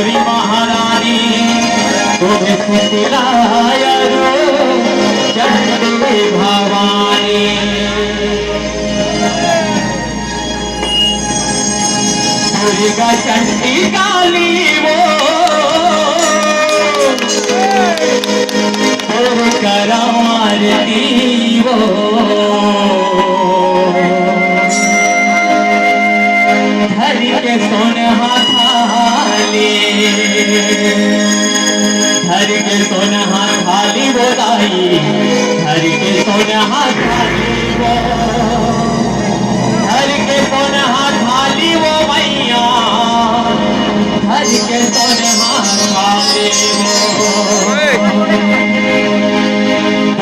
गोरी महारानी तुम्हें सिलाया चंडी भवानी दुर्गा चंडी काली वो करवारती वो धर के सोनहा थाली धर के सोनहा थाली वो दाई धर के सोनहा थाली वो धर के सोनहा थाली वो मैया धर के सोनहा थाली वो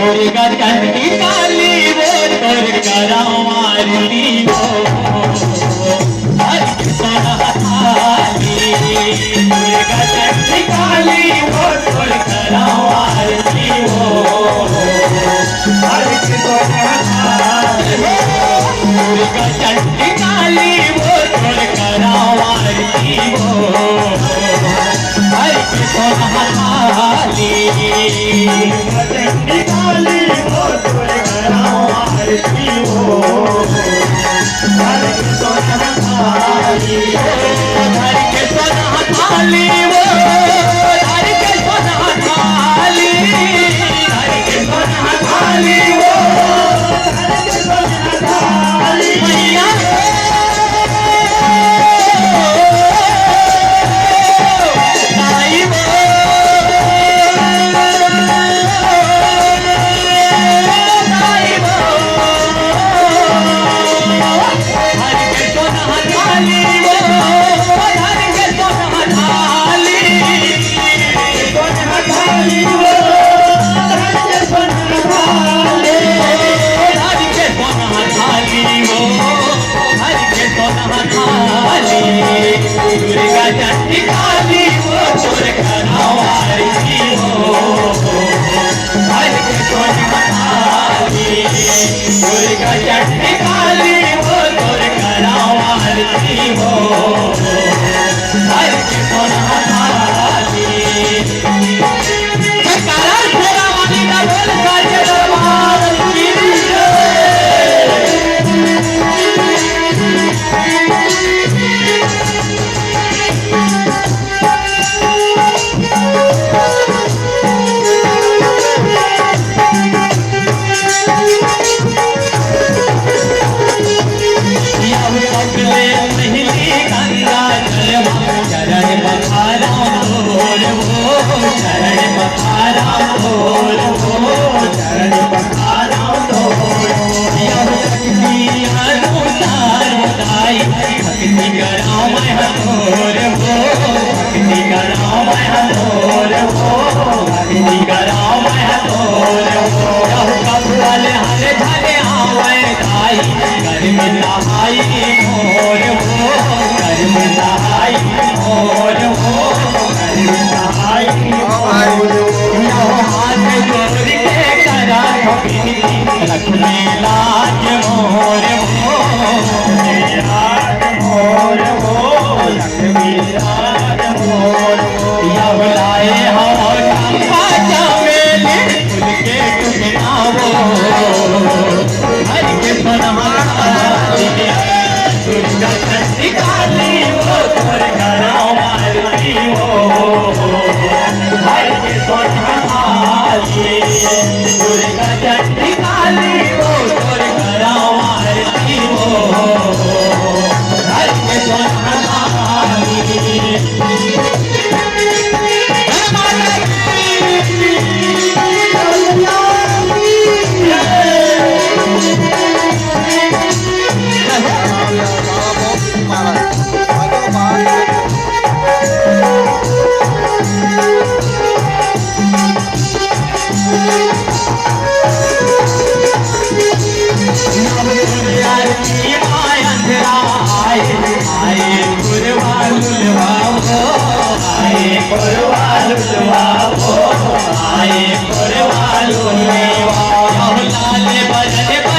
दुर्गा चंडी काली वो तोर करवारती वो हर सोनहा थाली दुर्गा चंडी काली वो तोर करवारती वो हर सोनहा थाली दुर्गा चंडी काली वो तोर करवारती वो हर सोनहा थाली चंडी काली वो तोर करवारती वो हर सोनहा थाली हर के सोनहा थाली वो हर के सोनहा थाली हर के सोनहा थाली वो हर के सोनहा थाली मैया दुर्गा चंडी काली वो तोर करवारती वो हर के सोनहा थाली दुर्गा चंडी काली वो तोर करवारती वो हर के सोनहा थाली काला शेरा वाली का बोल काजे दरबार की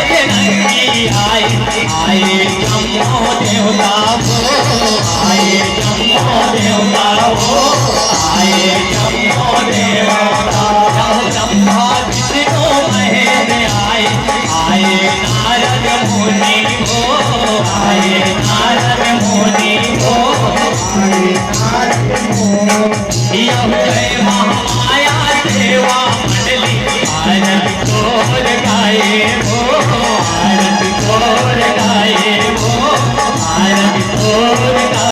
आए रंगी आए आए जम्मो देवता वो आए जम्मो देवता वो आए जम्मो देवता ब्रह्मा विष्णु महेश आए आए नारद मुनि वो आए नारद मुनि वो आए नारद मुनि जय